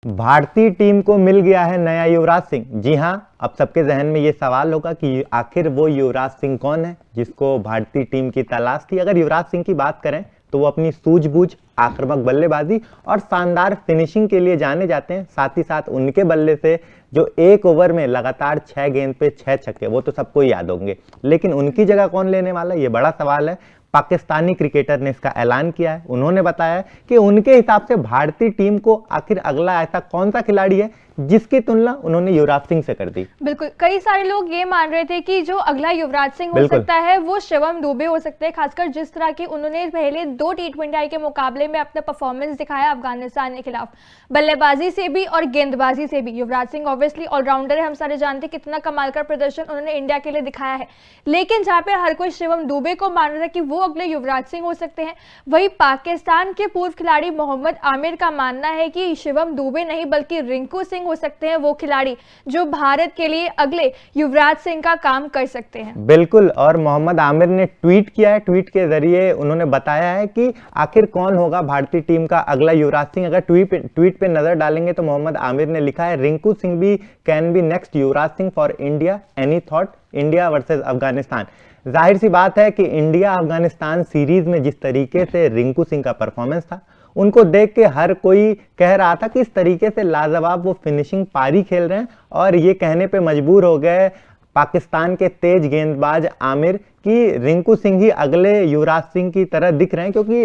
भारतीय टीम को मिल गया है नया युवराज सिंह। जी हां, अब सबके जहन में ये सवाल होगा कि आखिर वो युवराज सिंह कौन है जिसको भारतीय टीम की तलाश थी। अगर युवराज सिंह की बात करें तो वो अपनी सूझबूझ, आक्रामक बल्लेबाजी और शानदार फिनिशिंग के लिए जाने जाते हैं। साथ ही साथ उनके बल्ले से जो एक ओवर में लगातार 6 गेंद पे 6 छक्के, वो तो सबको याद होंगे। लेकिन उनकी जगह कौन लेने वाला है, ये बड़ा सवाल है। पाकिस्तानी क्रिकेटर ने इसका ऐलान किया है। उन्होंने बताया कि उनके हिसाब से भारतीय टीम को आखिर अगला ऐसा कौन सा खिलाड़ी है जिसकी तुलना उन्होंने युवराज सिंह से कर दी। बिल्कुल, कई सारे लोग ये मान रहे थे कि जो अगला युवराज सिंह हो सकता है वो शिवम दुबे हो सकते हैं, खासकर जिस तरह की उन्होंने पहले 2 T20 के मुकाबले में अपना परफॉर्मेंस दिखाया अफगानिस्तान के खिलाफ, बल्लेबाजी से भी और गेंदबाजी से भी। युवराज सिंह ऑब्वियसली ऑलराउंडर है, हम सारे जानते हैं कितना कमाल का प्रदर्शन उन्होंने इंडिया के लिए दिखाया है। लेकिन जहाँ पे हर कोई शिवम दुबे को मान रहा था कि वो अगले युवराज सिंह हो सकते हैं, वही पाकिस्तान के पूर्व खिलाड़ी मोहम्मद आमिर का मानना है कि शिवम दुबे नहीं बल्कि रिंकू सिंह हो सकते हैं वो खिलाड़ी जो भारत के लिए अगले युवराज सिंह का काम कर सकते हैं। बिल्कुल, और मोहम्मद आमिर ने ट्वीट किया है। ट्वीट के जरिए उन्होंने बताया है कि आखिर कौन होगा भारतीय टीम का अगला युवराज सिंह। अगर ट्वीट पे नजर डालेंगे तो मोहम्मद आमिर ने लिखा है, रिंकू सिंह भी can be next Yuvraj Singh for India, any thought, India versus Afghanistan. जाहिर सी बात है कि इंडिया अफगानिस्तान सीरीज में जिस तरीके से रिंकू सिंह का परफॉर्मेंस था, उनको देख के हर कोई कह रहा था कि इस तरीके से लाजवाब वो फिनिशिंग पारी खेल रहे हैं। और ये कहने पे मजबूर हो गए पाकिस्तान के तेज गेंदबाज आमिर कि रिंकू सिंह ही अगले युवराज सिंह की तरह दिख रहे हैं, क्योंकि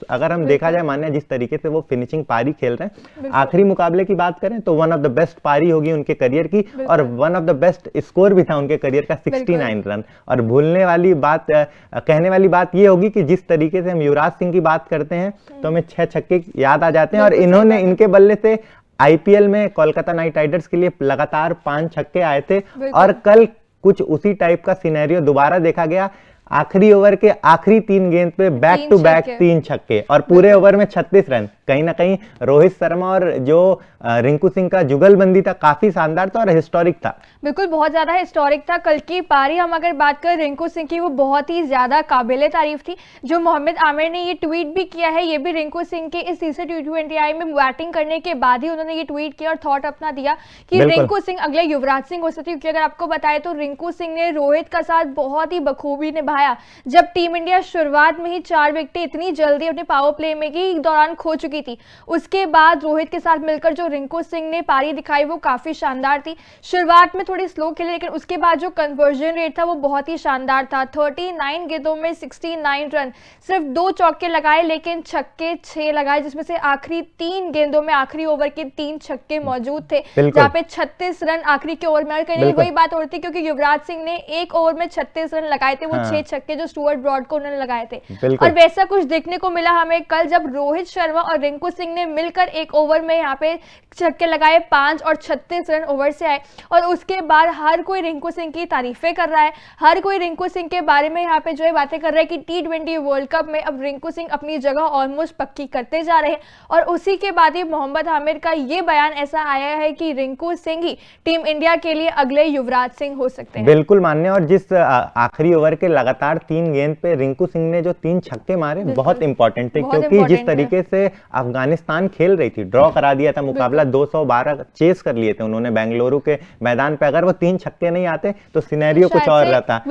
अगर हम देखा जाए मान्य जिस तरीके से वो फिनिशिंग पारी खेल रहे हैं। आखिरी मुकाबले की बात करें तो वन ऑफ द बेस्ट पारी होगी उनके करियर की, और one of the best score भी था उनके करियर का, 69 रन। और भूलने वाली बात, कहने वाली बात ये होगी कि जिस तरीके से हम युवराज सिंह की बात करते हैं तो हमें 6 छक्के याद आ जाते हैं, और इन्होंने इनके बल्ले से आईपीएल में कोलकाता नाइट राइडर्स के लिए लगातार 5 छक्के आए थे। और कल कुछ उसी टाइप का सिनेरियो दोबारा देखा गया। आखिरी ओवर के आखिरी 3 गेंद पे बैक टू बैक 3 छक्के, और पूरे ओवर में 36 रन। कहीं ना कहीं रोहित शर्मा और जो रिंकू सिंह का जुगलबंदी था काफी शानदार था और हिस्टोरिक था। बिल्कुल, बहुत ज्यादा हिस्टोरिक था। कल की पारी हम अगर बात करें रिंकू सिंह की, वो बहुत ही ज्यादा काबिले तारीफ थी। जो मोहम्मद आमिर ने ये ट्वीट भी किया है, ये भी रिंकू सिंह के इस तीसरे T20 में बैटिंग करने के बाद ही उन्होंने ये ट्वीट किया और थॉट अपना दिया कि रिंकू सिंह अगले युवराज सिंह हो सकती है। क्योंकि अगर आपको बताए तो रिंकू सिंह ने रोहित का साथ बहुत ही बखूबी निभाया। जब टीम इंडिया शुरुआत में ही 4 विकेटें इतनी जल्दी अपने पावर प्ले में के दौरान खो चुकी थी, उसके बाद रोहित के साथ मिलकर जो रिंकू सिंह ने पारी दिखाई वो काफी शानदार थी। शुरुआत में थोड़ी स्लो खेले, लेकिन उसके बाद जो कन्वर्जन रेट था वो बहुत ही शानदार था। 39 गेंदों में 69 रन, सिर्फ 2 चौके लगाए लेकिन छक्के 6 लगाए, जिसमें से आखिरी 3 गेंदों में आखिरी ओवर के 3 छक्के मौजूद थे, जहाँ पे 36 रन आखिरी के ओवर में। कहीं वही बात होती है क्योंकि युवराज सिंह ने एक ओवर में 36 रन लगाए थे, वो 6 छक्के जो स्टुअर्ट ब्रॉड को उन्होंने लगाए थे। और वैसा कुछ देखने को मिला हमें कल, जब रोहित शर्मा और रिंकू सिंह ने मिलकर एक ओवर में यहाँ पे छक्के लगाए 5 और 36 रन ओवर से आए। और उसके बाद हर कोई रिंकू सिंह की तारीफें कर रहा है, हर कोई रिंकू सिंह के बारे में यहाँ पे जो है बातें कर रहा है कि T20 वर्ल्ड कप में अब रिंकू सिंह अपनी जगह ऑलमोस्ट पक्की करते जा रहे हैं। और उसी के बाद ही मोहम्मद आमिर का ये बयान ऐसा आया है कि रिंकू सिंह ही टीम इंडिया के लिए अगले युवराज सिंह हो सकते हैं। बिल्कुल मान्य। और जिस आखिरी ओवर के लगातार 3 गेंद पे रिंकू सिंह ने जो 3 छक्के मारे बहुत इंपॉर्टेंट थे, क्योंकि जिस तरीके से अफगानिस्तान खेल रही थी, ड्रॉ करा दिया था मुकाबला, 212 चेस कर लिए थे उन्होंने बेंगलुरु के मैदान पे। अगर वो 3 छक्के नहीं आते तो सिनेरियो कुछ और रहता,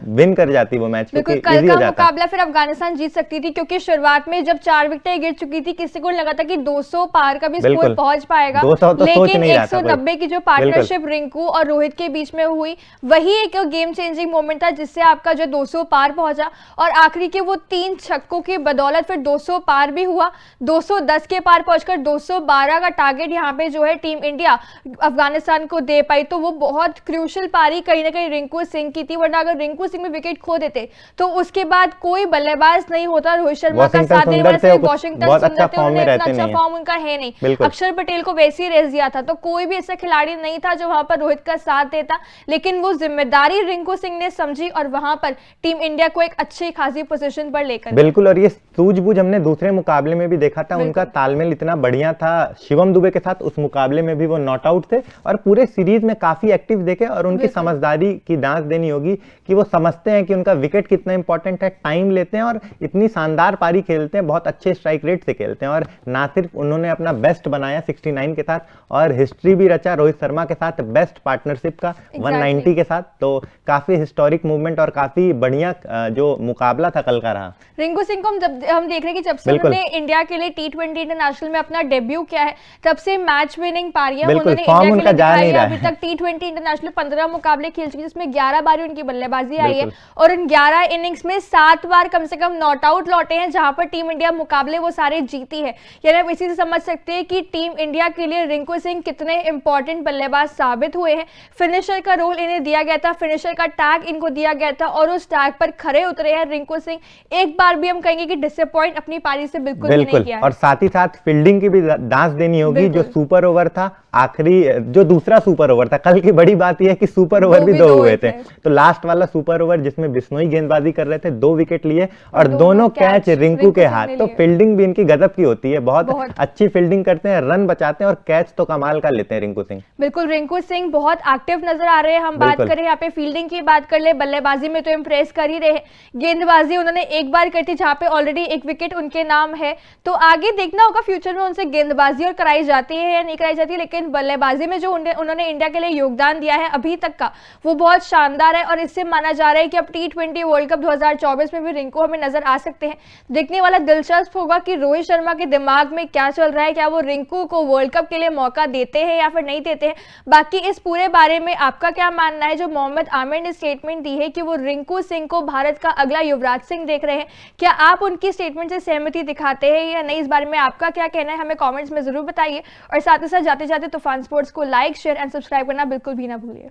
विन कर जाती वो मैच, क्योंकि कल का मुकाबला फिर अफगानिस्तान जीत सकती थी। क्योंकि शुरुआत में जब 4 विकेटें गिर चुकी थी, किसी को लगा था कि 200 पार का भी स्कोर पहुंच पाएगा, लेकिन 190 की जो पार्टनरशिप रिंकू और रोहित के बीच में हुई, वही एक गेम चेंजिंग मोमेंट था जिससे आपका जो 200 पार पहुंचा। और आखिरी के वो 3 छक्कों की बदौलत फिर 200 पार भी हुआ। 210 के पार पहुंचकर 212 का टारगेट यहाँ पे जो है टीम इंडिया अफगानिस्तान को दे पाई। तो वो बहुत क्रूशियल पारी कहीं ना कहीं रिंकू सिंह की थी, वरना अगर रिंकू सिंह में विकेट खो देते तो उसके बाद कोई बल्लेबाज नहीं होता। रोहित शर्मा का साथ देने वाले वॉशिंगटन सुंदर थे, उन्होंने इतना अच्छा फॉर्म उनका है नहीं। अक्षर पटेल को वैसे ही रेस दिया था, तो कोई भी ऐसा खिलाड़ी नहीं था जो वहां पर रोहित का साथ देता। लेकिन वो जिम्मेदारी रिंकू सिंह ने समझी और वहां पर टीम इंडिया को एक अच्छी खासी पोजीशन पर लेकर। बिल्कुल, और ये सूझबूझ हमने दूसरे मुकाबले में भी देखा था, उनका तालमेल इतना बढ़िया था शिवम दुबे के साथ, उस मुकाबले में भी वो नॉट आउट थे और पूरे सीरीज में काफी एक्टिव देखे। और उनकी समझदारी की दांत देनी होगी कि वो समझते हैं कि उनका विकेट कितना इंपॉर्टेंट है, टाइम लेते हैं और इतनी शानदार पारी खेलते हैं, बहुत अच्छे स्ट्राइक रेट से खेलते हैं। और ना सिर्फ उन्होंने अपना बेस्ट बनाया 69 के साथ, और हिस्ट्री भी रचा रोहित शर्मा के साथ बेस्ट पार्टनरशिप का 190 के साथ। तो काफी हिस्टोरिक मूवमेंट और काफी बढ़िया जो मुकाबला था कल का रहा। रिंकू सिंह को हम देख रहे हैं कि जब से उन्होंने इंडिया के लिए T20 इंटरनेशनल में अपना डेब्यू किया है, तब से मैच विनिंग पारियां उन्होंने इंडिया के लिए दिखाई है। अभी तक T20 इंटरनेशनल 15 मुकाबले खेल चुकी है, जिसमें 11 बार उनकी बल्लेबाजी आई है और उन 11 इनिंग्स में 7 बार कम से कम नॉट आउट लौटे हैं, जहां पर टीम इंडिया मुकाबले वो सारे जीती है। यानी आप इसी से समझ सकते हैं कि टीम इंडिया के लिए रिंकू सिंह कितने इंपॉर्टेंट बल्लेबाज साबित हुए हैं। फिनिशर का रोल इन्हें दिया गया था, फिनिशर का टैग इनको दिया गया था और उस टैग पर खरे उतरे हैं रिंकू सिंह। एक बार भी हम कहेंगे कि डिसअपॉइंट अपनी पारी से बिल्कुल नहीं किया है। और साथ ही साथ फील्डिंग की भी दांत देनी होगी। जो सुपर ओवर था, आखिरी जो दूसरा सुपर ओवर था, कल की बड़ी बात यह है कि सुपर ओवर भी दो हुए थे। तो लास्ट वाला सुपर ओवर जिसमें बिश्नोई गेंदबाजी कर रहे थे, 2 विकेट लिए और दोनों कैच रिंकू के हाथ। तो फील्डिंग भी इनकी गजब की होती है, बहुत अच्छी फील्डिंग करते हैं, रन बचाते हैं और कैच तो कमाल का लेते हैं रिंकू सिंह। बिल्कुल, रिंकू सिंह बहुत एक्टिव नजर आ रहे हैं। हम बात करें यहाँ पे फील्डिंग की, बात कर ले, बल्लेबाजी में तो इंप्रेस कर ही रहे हैं। गेंदबाजी उन्होंने एक बार करी थी, जहां पे ऑलरेडी 1 विकेट उनके नाम है। तो आगे देखना होगा फ्यूचर में उनसे गेंदबाजी और कराई जाती है या नहीं कराई जाती, लेकिन बल्लेबाजी में जो उन्होंने इंडिया के लिए योगदान दिया है अभी तक का, वो बहुत शानदार है। और इससे माना जा रहा है कि अब T20 वर्ल्ड कप 2024 में भी रिंकू हमें नजर आ सकते हैं। देखने वाला दिलचस्प होगा कि रोहित शर्मा के दिमाग में क्या चल रहा है, क्या वो रिंकू को वर्ल्ड कप के लिए मौका देते हैं या फिर नहीं देते हैं। बाकी इस पूरे बारे में आपका क्या मानना है? जो मोहम्मद आमिर ने स्टेटमेंट दी है कि वो रिंकू सिंह को भारत का अगला युवराज सिंह देख रहे हैं, क्या आप उनकी स्टेटमेंट से सहमति दिखाते हैं या नहीं? इस बारे में आपका क्या कहना है, हमें कमेंट्स में जरूर बताइए। और साथ ही साथ जाते जाते तूफान स्पोर्ट्स को लाइक, शेयर एंड सब्सक्राइब करना बिल्कुल भी ना भूलिए।